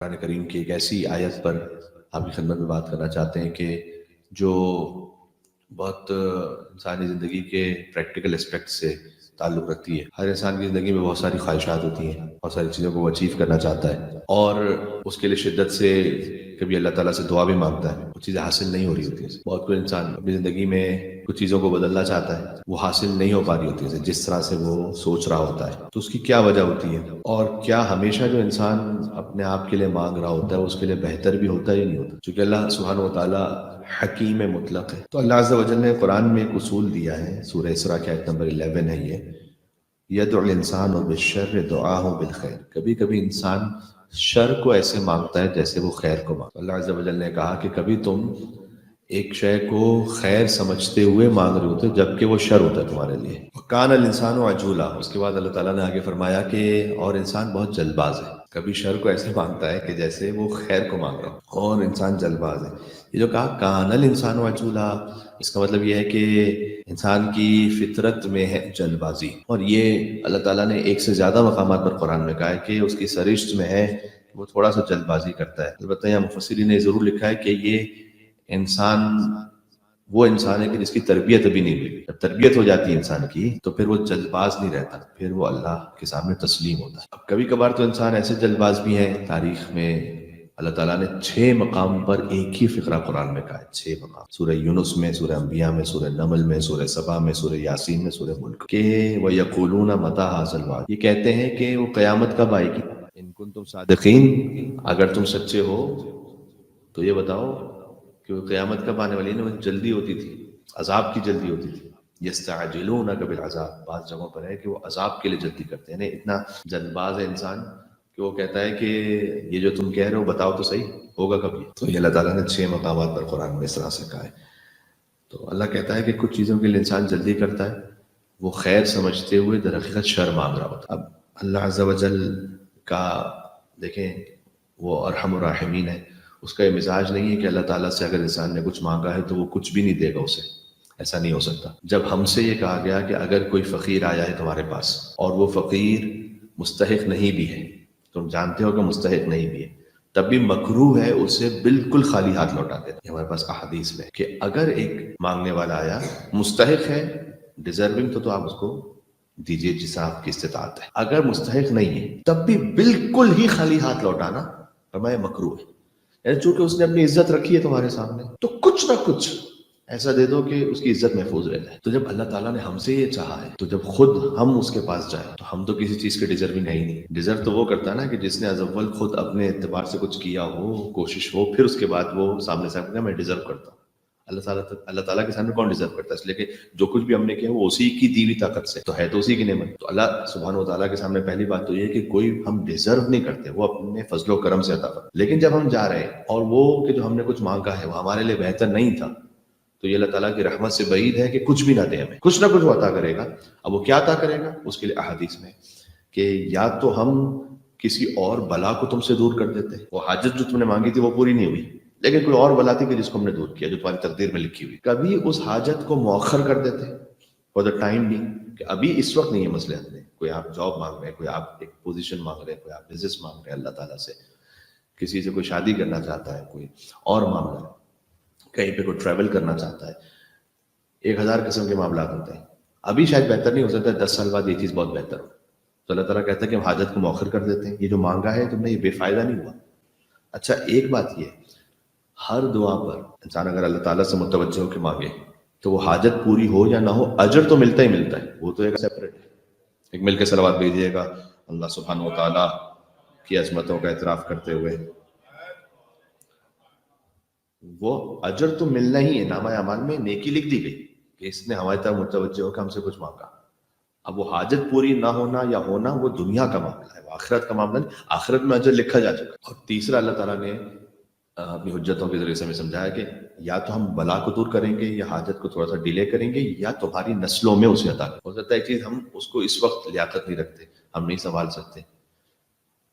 قرآن کریم کی ایک ایسی آیت پر آپ کی خدمت میں بات کرنا چاہتے ہیں کہ جو بہت انسانی زندگی کے پریکٹیکل اسپیکٹ سے تعلق رکھتی ہے۔ ہر انسان کی زندگی میں بہت ساری خواہشات ہوتی ہیں، بہت ساری چیزوں کو وہ اچیو کرنا چاہتا ہے، اور اس کے لیے شدت سے کبھی اللہ تعالیٰ سے دعا بھی مانگتا ہے، وہ چیزیں حاصل نہیں ہو رہی ہوتی ہیں۔ بہت کوئی انسان اپنی زندگی میں کچھ چیزوں کو بدلنا چاہتا ہے، وہ حاصل نہیں ہو پا رہی ہوتی ہے جس طرح سے وہ سوچ رہا ہوتا ہے، تو اس کی کیا وجہ ہوتی ہے؟ اور کیا ہمیشہ جو انسان اپنے آپ کے لیے مانگ رہا ہوتا ہے اس کے لیے بہتر بھی ہوتا ہے یا نہیں ہوتا؟ چونکہ اللہ سبحانہ و تعالیٰ حکیم مطلق ہے، تو اللہ عز و جل نے قرآن میں ایک اصول دیا ہے، سورہ اسراء کی آیت نمبر 11 ہے یہ، یدعو الانسان بالشر دعاہ بالخیر۔ کبھی کبھی انسان شر کو ایسے مانگتا ہے جیسے وہ خیر کو مانگتا ہے۔ اللہ عز و جل نے کہا کہ کبھی تم ایک شے کو خیر سمجھتے ہوئے مانگ رہے ہوتے جبکہ وہ شر ہوتا ہے تمہارے لیے۔ کان الانسان عجولا، اس کے بعد اللہ تعالیٰ نے آگے فرمایا کہ اور انسان بہت جلد باز ہے، کبھی شر کو ایسے مانگتا ہے کہ جیسے وہ خیر کو مانگ رہا ہو، اور انسان جلد باز ہے۔ یہ جو کہا کان الانسان عجولا، اس کا مطلب یہ ہے کہ انسان کی فطرت میں ہے جلد بازی، اور یہ اللہ تعالیٰ نے ایک سے زیادہ مقامات پر قرآن میں کہا ہے کہ اس کی سرشت میں ہے کہ وہ تھوڑا سا جلد بازی کرتا ہے۔ البتہ یہاں مفسرین نے ضرور لکھا ہے کہ یہ انسان وہ انسان ہے کہ جس کی تربیت ابھی نہیں ہوئی۔ جب تربیت ہو جاتی ہے انسان کی تو پھر وہ جلد باز نہیں رہتا، پھر وہ اللہ کے سامنے تسلیم ہوتا ہے۔ اب کبھی کبھار تو انسان ایسے جلد باز بھی ہیں، تاریخ میں اللہ تعالیٰ نے 6 مقام پر ایک ہی فقرہ قرآن میں کہا ہے، 6 مقام، سورہ یونس میں، سورہ انبیاء میں، سورہ نمل میں، سورہ سبا میں، سورہ یاسین میں، سورہ ملک، کہ وَيَقُولُونَ مَتَىٰ هَٰذَا الْوَعْدُ، یہ کہتے ہیں کہ وہ قیامت کب آئے گی، ان کنتم صادقین، اگر تم سچے ہو تو یہ بتاؤ کہ وہ قیامت کب آنے والی ہے۔ وہ جلدی ہوتی تھی، عذاب کی جلدی ہوتی تھی، یستعجلونک بالعذاب، بعض جگہوں پر ہے کہ وہ عذاب کے لیے جلدی کرتے ہیں، یعنی اتنا جلد باز ہے انسان کہ وہ کہتا ہے کہ یہ جو تم کہہ رہے ہو بتاؤ تو صحیح ہوگا کب یہ۔ تو یہ اللہ تعالیٰ نے 6 مقامات پر قرآن میں اس طرح سے کہا ہے۔ تو اللہ کہتا ہے کہ کچھ چیزوں کے لیے انسان جلدی کرتا ہے، وہ خیر سمجھتے ہوئے در حقیقت شر مانگ رہا ہوتا ہے۔ اب اللہ عز و جل کا دیکھیں وہ ارحم الراحمین ہے، اس کا یہ مزاج نہیں ہے کہ اللہ تعالیٰ سے اگر انسان نے کچھ مانگا ہے تو وہ کچھ بھی نہیں دے گا اسے، ایسا نہیں ہو سکتا۔ جب ہم سے یہ کہا گیا کہ اگر کوئی فقیر آیا ہے تمہارے پاس اور وہ فقیر مستحق نہیں بھی ہے، تم جانتے ہو کہ مستحق نہیں بھی ہے، تب بھی مکروہ ہے اسے بالکل خالی ہاتھ لوٹا دینا۔ یہ ہمارے پاس احادیث میں کہ اگر ایک مانگنے والا آیا مستحق ہے، ڈیزرونگ، تو آپ اس کو دیجئے جس آپ کی استطاعت ہے۔ اگر مستحق نہیں ہے تب بھی بالکل ہی خالی ہاتھ لوٹانا فرمایا مکروہ ہے، یعنی چونکہ اس نے اپنی عزت رکھی ہے تمہارے سامنے تو کچھ نہ کچھ ایسا دے دو کہ اس کی عزت محفوظ رہ جائے۔ تو جب اللہ تعالیٰ نے ہم سے یہ چاہا ہے تو جب خود ہم اس کے پاس جائیں تو ہم تو کسی چیز کے ڈیزرونگ ہے ہی نہیں۔ ڈیزرو تو وہ کرتا ہے نا کہ جس نے از اول خود اپنے اعتبار سے کچھ کیا ہو، کوشش ہو، پھر اس کے بعد وہ سامنے سے آتا ہے میں ڈیزرو کرتا ہوں۔ اللہ تعالیٰ کے سامنے کون ڈیزرو کرتا ہے؟ اس لیے کہ جو کچھ بھی ہم نے کیا وہ اسی کی دیوی طاقت سے تو ہے، تو اسی کی نعمت۔ تو اللہ سبحانہ و تعالیٰ کے سامنے پہلی بات تو یہ ہے کہ کوئی ہم ڈیزرو نہیں کرتے، وہ اپنے فضل و کرم سے عطا کرتا۔ لیکن جب ہم جا رہے ہیں اور وہ کہ جو ہم نے کچھ مانگا ہے وہ ہمارے لیے بہتر نہیں تھا، تو یہ اللہ تعالیٰ کی رحمت سے بعید ہے کہ کچھ بھی نہ دے ہمیں، کچھ نہ کچھ وہ عطا کرے گا۔ اب وہ کیا عطا کرے گا؟ اس کے لیے احادیث میں کہ یا تو ہم کسی اور بلا کو تم سے دور کر دیتے، وہ حاجت جو تم نے مانگی تھی وہ پوری نہیں ہوئی، لیکن کوئی اور بلا تھی کہ جس کو ہم نے دور کیا، جو تمہاری تقدیر میں لکھی ہوئی۔ کبھی اس حاجت کو مؤخر کر دیتے فور دا ٹائم بھی، کہ ابھی اس وقت نہیں ہے مصلحت میں، کوئی آپ جاب مانگ رہے ہیں، کوئی آپ ایک پوزیشن مانگ رہے ہیں، کوئی آپ بزنس مانگ رہے ہیں اللہ تعالیٰ سے، کسی سے کوئی شادی کرنا چاہتا ہے، کوئی اور معاملہ ہے، کہیں پہ کوئی ٹریول کرنا چاہتا ہے، 1000 قسم کے معاملات ہوتے ہیں۔ ابھی شاید بہتر نہیں ہو سکتا، 10 سال بعد یہ چیز بہت بہتر ہو، تو اللہ تعالیٰ کہتا ہے کہ ہم حاجت کو مؤخر کر دیتے ہیں۔ یہ جو مانگا ہے تم نے یہ بے فائدہ نہیں ہوا۔ اچھا ایک بات یہ، ہر دعا پر انسان اگر اللہ تعالیٰ سے متوجہ ہو کے مانگے تو وہ حاجت پوری ہو یا نہ ہو اجر تو ملتا ہی ملتا ہے، وہ تو ایک سیپریٹ ہے۔ ایک مل کے صلوات بھیجیے گا اللہ سبحانہ و تعالیٰ کی عظمتوں کا اعتراف کرتے ہوئے، وہ اجر تو ملنا ہی ہے، نامہ اعمال میں نیکی لکھ دی گئی کہ اس نے ہماری طرف متوجہ ہو کہ ہم سے کچھ مانگا۔ اب وہ حاجت پوری نہ ہونا یا ہونا وہ دنیا کا معاملہ ہے، وہ آخرت کا معاملہ نہیں، آخرت میں اجر لکھا جا چکا۔ اور تیسرا اللہ تعالیٰ نے اپنی حجتوں کے ذریعے سے ہمیں سمجھایا کہ یا تو ہم بلا کو دور کریں گے یا حاجت کو تھوڑا سا ڈیلے کریں گے، یا تمہاری نسلوں میں اسے عطا کریں۔ ہو سکتا ہے چیز ہم اس کو اس وقت لیاقت نہیں رکھتے، ہم نہیں سنبھال سکتے،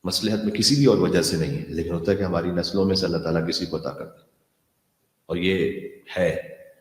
مصلحت میں کسی بھی اور وجہ سے نہیں ہے، لیکن ہوتا ہے کہ ہماری نسلوں میں سے اللہ تعالیٰ کسی کو عطا کرتا ہے۔ اور یہ ہے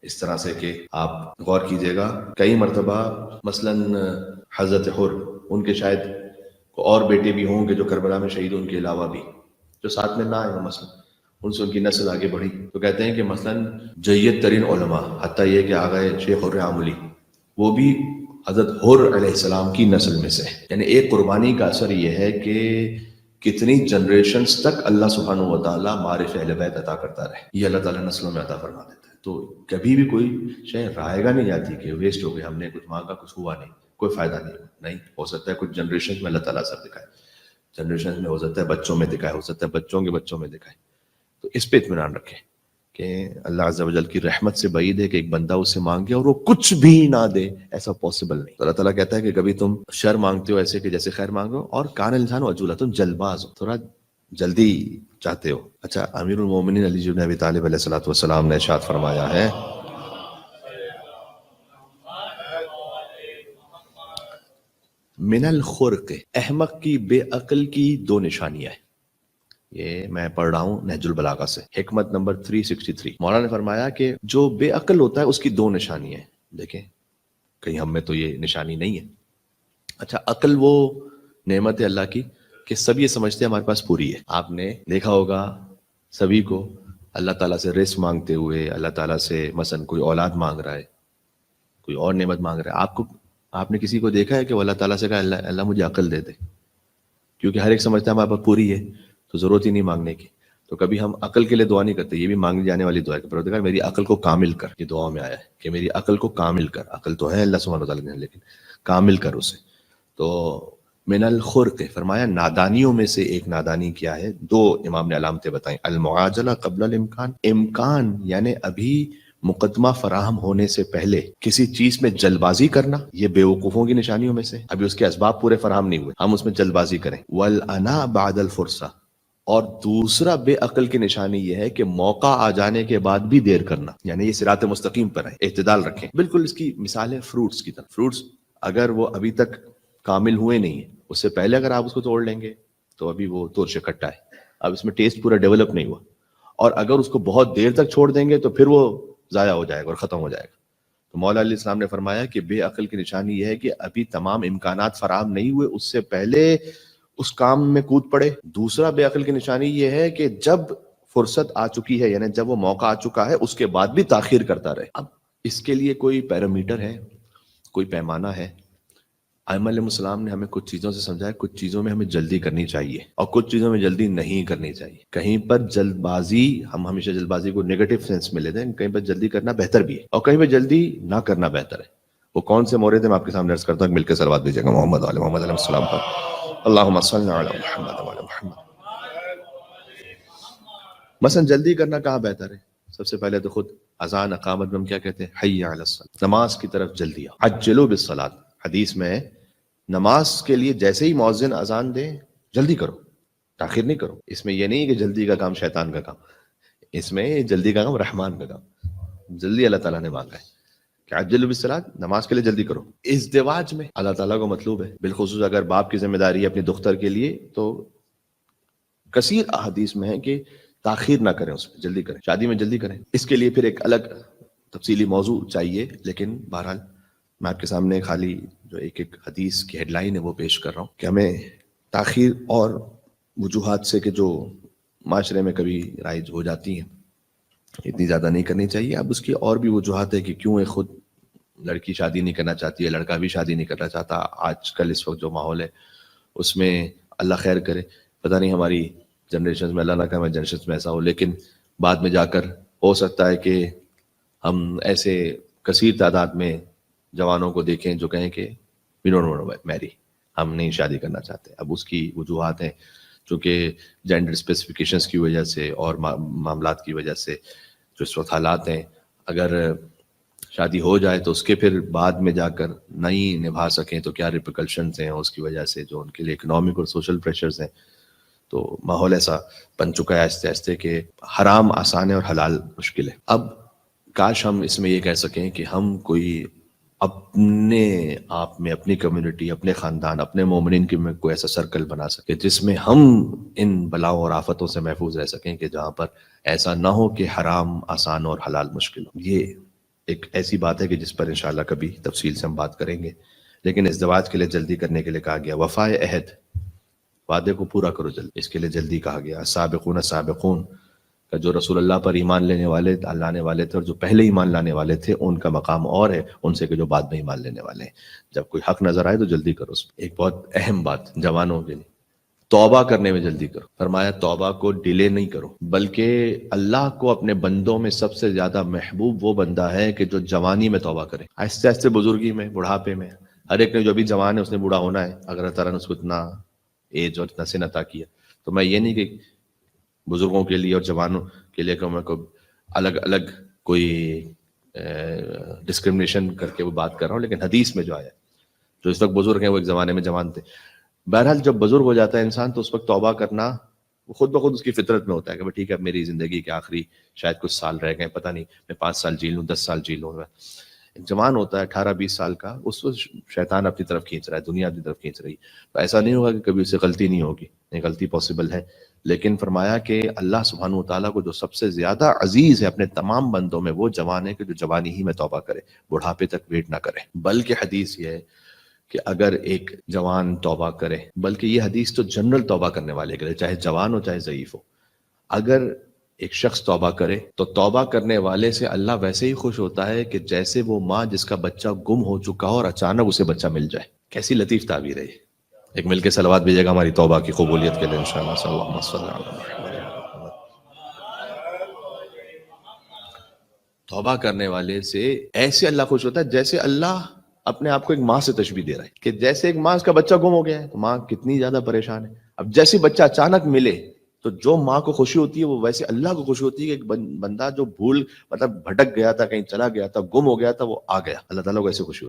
اس طرح سے کہ آپ غور کیجئے گا، کئی مرتبہ مثلاً حضرت حر، ان کے شاید اور بیٹے بھی ہوں گے جو کربلا میں شہید، ان کے علاوہ بھی جو ساتھ میں نہ آئے ہوں مثلا ان سے ان کی نسل آگے بڑھی، تو کہتے ہیں کہ مثلا جید ترین علماء، حتیٰ یہ کہ آگئے شیخ الرعاملی، وہ بھی حضرت حر علیہ السلام کی نسل میں سے. یعنی ایک قربانی کا اثر یہ ہے کہ کتنی جنریشنز تک اللہ سبحانہ و تعالیٰ معارف اہل بیت عطا کرتا رہے، یہ اللہ تعالیٰ نسلوں میں عطا فرما دیتا ہے. تو کبھی بھی کوئی شے رائے گا نہیں جاتی کہ ویسٹ ہو گئی، ہم نے کچھ مانگا کچھ ہوا نہیں، کوئی فائدہ نہیں ہوا. نہیں، ہو سکتا ہے کچھ جنریشن میں اللہ تعالیٰ اثر دکھائے، جنریشن میں ہو سکتا ہے بچوں میں دکھائے، ہو سکتا ہے بچوں کے بچوں میں دکھائے. تو اس پہ اطمینان رکھیں کہ اللہ عز و جل کی رحمت سے بعید ہے کہ ایک بندہ اس سے مانگے اور وہ کچھ بھی نہ دے، ایسا پاسبل نہیں. اللہ تعالیٰ کہتا ہے کہ کبھی تم شر مانگتے ہو ایسے کہ جیسے خیر مانگو، اور کان انسان عجولا، تم جلد باز ہو، تھوڑا جلدی چاہتے ہو. اچھا، امیر المومنین علی بن ابی طالب علیہ الصلوۃ والسلام نے ارشاد فرمایا ہے من الخرق، احمق کی، بے عقل کی دو نشانیاں ہیں. یہ میں پڑھ رہا ہوں نہج البلاغہ سے، حکمت نمبر 363. مولانا نے فرمایا کہ جو بے عقل ہوتا ہے اس کی دو نشانیاں ہیں. دیکھیں کہیں ہم میں تو یہ نشانی نہیں ہے. اچھا، عقل وہ نعمت ہے اللہ کی کہ سب یہ سمجھتے ہیں ہمارے پاس پوری ہے. آپ نے دیکھا ہوگا سبھی کو اللہ تعالیٰ سے رزق مانگتے ہوئے، اللہ تعالیٰ سے مثلا کوئی اولاد مانگ رہا ہے، کوئی اور نعمت مانگ رہا ہے. آپ نے کسی کو دیکھا ہے کہ وہ اللہ تعالیٰ سے کہا اللہ مجھے عقل دے دے؟ کیونکہ ہر ایک سمجھتا ہے ہمارے پاس پوری ہے تو ضرورت ہی نہیں مانگنے کی. تو کبھی ہم عقل کے لیے دعا نہیں کرتے، یہ بھی مانگی جانے والی دعا ہے کہ پروردگار میری عقل کو کامل کر. یہ دعا میں آیا ہے کہ میری عقل کو کامل کر. عقل تو ہے اللہ سبحانہ وتعالیٰ نے، لیکن کامل کر اسے. تو من الخرق، فرمایا نادانیوں میں سے ایک نادانی کیا ہے؟ دو امام نے علامتیں بتائیں. المعاجلہ قبل الامکان، امکان یعنی ابھی مقدمہ فراہم ہونے سے پہلے کسی چیز میں جلد بازی کرنا، یہ بے وقوفوں کی نشانیوں میں سے. ابھی اس کے اسباب پورے فراہم نہیں ہوئے، ہم اس میں جلد بازی کریں. والانا بعد الفرصہ، اور دوسرا بے عقل کی نشانی یہ ہے کہ موقع آ جانے کے بعد بھی دیر کرنا. یعنی یہ صراط مستقیم پر ہے، اعتدال رکھیں. بالکل اس کی مثال ہے فروٹس کی طرح. فروٹس اگر وہ ابھی تک کامل ہوئے نہیں ہیں، اس سے پہلے اگر آپ اس کو توڑ لیں گے تو ابھی وہ ترش کھٹا ہے، اب اس میں ٹیسٹ پورا ڈیولپ نہیں ہوا. اور اگر اس کو بہت دیر تک چھوڑ دیں گے تو پھر وہ ضائع ہو جائے گا اور ختم ہو جائے گا. تو مولا علیہ السلام نے فرمایا کہ بے عقل کی نشانی یہ ہے کہ ابھی تمام امکانات فراہم نہیں ہوئے اس سے پہلے اس کام میں کود پڑے. دوسرا بے عقل کی نشانی یہ ہے کہ جب فرصت آ چکی ہے، یعنی جب وہ موقع آ چکا ہے، اس کے بعد بھی تاخیر کرتا رہے. اب اس کے لیے کوئی پیرامیٹر ہے، کوئی پیمانہ ہے؟ ائمہ علیہ السلام نے ہمیں کچھ چیزوں سے سمجھایا، کچھ چیزوں میں ہمیں جلدی کرنی چاہیے اور کچھ چیزوں میں جلدی نہیں کرنی چاہیے. کہیں پر جلد بازی، ہم ہمیشہ جلد بازی کو نیگیٹو سینس میں لیتے ہیں، کہیں پر جلدی کرنا بہتر بھی ہے اور کہیں پر جلدی نہ کرنا بہتر ہے. وہ کون سے مورد ہیں میں آپ کے سامنے عرض کرتا ہوں، مل کے صلوات بھیجیے گا محمد علیہ محمد علیہ السلام پر. اللہم صل علی محمد وعلی محمد. مثلا جلدی کرنا کہاں بہتر ہے؟ سب سے پہلے تو خود اذان اقامت میں ہم کیا کہتے ہیں؟ حی علی الصلاۃ، نماز کی طرف جلدی آؤ. عجلوا بالصلاۃ، حدیث میں نماز کے لیے جیسے ہی مؤذن اذان دے جلدی کرو، تاخیر نہیں کرو. اس میں یہ نہیں کہ جلدی کا کام شیطان کا کام، اس میں جلدی کا کام رحمان کا کام. جلدی اللہ تعالیٰ نے مانگا ہے کہ عجلوا بالصلاۃ، نماز کے لیے جلدی کرو. ازدواج میں اللہ تعالیٰ کو مطلوب ہے، بالخصوص اگر باپ کی ذمہ داری ہے اپنی دختر کے لیے، تو کثیر احادیث میں ہے کہ تاخیر نہ کریں، اس میں جلدی کریں، شادی میں جلدی کریں. اس کے لیے پھر ایک الگ تفصیلی موضوع چاہیے، لیکن بہرحال میں آپ کے سامنے خالی جو ایک حدیث کی ہیڈ لائن ہے وہ پیش کر رہا ہوں کہ ہمیں تاخیر اور وجوہات سے کہ جو معاشرے میں کبھی رائج ہو جاتی ہیں اتنی زیادہ نہیں کرنی چاہیے. اب اس کی اور بھی وجوہات ہے کہ کیوں ایک خود لڑکی شادی نہیں کرنا چاہتی ہے، لڑکا بھی شادی نہیں کرنا چاہتا. آج کل اس وقت جو ماحول ہے اس میں اللہ خیر کرے، پتہ نہیں ہماری جنریشن میں، اللہ نہ کرے ہماری جنریشن میں ایسا ہو، لیکن بعد میں جا کر ہو سکتا ہے کہ ہم ایسے کثیر تعداد میں جوانوں کو دیکھیں جو کہیں کہ we don't want to marry, ہم نہیں شادی کرنا چاہتے. اب اس کی وجوہات ہیں چونکہ جینڈر اسپیسیفکیشنز کی وجہ سے اور معاملات کی وجہ سے جو اس وقت حالات ہیں، اگر شادی ہو جائے تو اس کے پھر بعد میں جا کر نہیں نبھا سکیں تو کیا ریپریکلشنز ہیں اس کی وجہ سے، جو ان کے لیے اکنامک اور سوشل پریشرز ہیں. تو ماحول ایسا بن چکا ہے آہستہ آہستہ کہ حرام آسان ہے اور حلال مشکل ہے. اب کاش ہم اس میں یہ کہہ سکیں کہ ہم کوئی اپنے آپ میں، اپنی کمیونٹی، اپنے خاندان، اپنے مومنین کی میں کوئی ایسا سرکل بنا سکے جس میں ہم ان بلاؤں اور آفتوں سے محفوظ رہ سکیں کہ جہاں پر ایسا نہ ہو کہ حرام آسان اور حلال مشکل ہو. یہ ایک ایسی بات ہے کہ جس پر انشاءاللہ کبھی تفصیل سے ہم بات کریں گے. لیکن ازدواج کے لیے جلدی کرنے کے لیے کہا گیا وفائے عہد. وعدے کو پورا کرو جلدی، اس کے لیے جلدی کہا گیا. سابقون سابقون کا جو رسول اللہ پر ایمان لینے والے لانے والے تھے اور جو پہلے ایمان لانے والے تھے ان کا مقام اور ہے ان سے کہ جو بعد میں ایمان لینے والے ہیں. جب کوئی حق نظر آئے تو جلدی کرو اس پہ. ایک بہت اہم بات جوانوں کے لیے، توبہ کرنے میں جلدی کرو. فرمایا توبہ کو ڈیلے نہیں کرو، بلکہ اللہ کو اپنے بندوں میں سب سے زیادہ محبوب وہ بندہ ہے کہ جو جوانی میں توبہ کرے. آہستہ آہستہ بزرگی میں، بڑھاپے میں، ہر ایک نے جو ابھی جوان ہے اس نے بوڑھا ہونا ہے. اگر اللہ تعالیٰ نے اس کو اتنا ایج اور اتنا سن عطا کیا تو میں یہ نہیں کہ بزرگوں کے لیے اور جوانوں کے لیے کہ میں کو الگ الگ کوئی ڈسکرمنیشن کر کے وہ بات کر رہا ہوں، لیکن حدیث میں جو آیا جو اس وقت بزرگ ہیں وہ ایک زمانے میں جوان تھے. بہرحال جب بزرگ ہو جاتا ہے انسان تو اس وقت توبہ کرنا وہ خود بخود اس کی فطرت میں ہوتا ہے کہ ٹھیک ہے اب میری زندگی کے آخری شاید کچھ سال رہ گئے، پتہ نہیں میں 5 سال جی لوں 10 سال جی لوں. جوان ہوتا ہے 18-20 سال کا، اس وقت شیطان اپنی طرف کھینچ رہا ہے، دنیا اپنی طرف کھینچ رہی ہے. تو ایسا نہیں ہوگا کہ کبھی اسے غلطی نہیں ہوگی، نہیں غلطی پاسبل ہے، لیکن فرمایا کہ اللہ سبحانہ و تعالیٰ کو جو سب سے زیادہ عزیز ہے اپنے تمام بندوں میں وہ جوان ہے کہ جو جوانی ہی میں توبہ کرے، بڑھاپے تک ویٹ نہ کرے. بلکہ حدیث یہ ہے کہ اگر ایک جوان توبہ کرے، بلکہ یہ حدیث تو جنرل توبہ کرنے والے کے لیے، چاہے جوان ہو چاہے ضعیف ہو، اگر ایک شخص توبہ کرے تو توبہ کرنے والے سے اللہ ویسے ہی خوش ہوتا ہے کہ جیسے وہ ماں جس کا بچہ گم ہو چکا ہو اور اچانک اسے بچہ مل جائے. کیسی لطیف تعبیر ہے یہ. ایک مل کے صلوات بھیجے گا ہماری توبہ کی قبولیت کے لیے انشاءاللہ. صلی اللہ علیہ وسلم. توبہ کرنے والے سے ایسے اللہ خوش ہوتا ہے جیسے اللہ اپنے آپ کو ایک ماں سے تشبیہ دے رہا ہے کہ جیسے ایک ماں اس کا بچہ گم ہو گیا ہے تو ماں کتنی زیادہ پریشان ہے. اب جیسے بچہ اچانک ملے تو جو ماں کو خوشی ہوتی ہے وہ ویسے اللہ کو خوشی ہوتی ہے کہ ایک بندہ جو بھٹک گیا تھا، کہیں چلا گیا تھا، گم ہو گیا تھا، وہ آ گیا. اللہ تعالیٰ کو ایسے خوشی ہوتی ہے.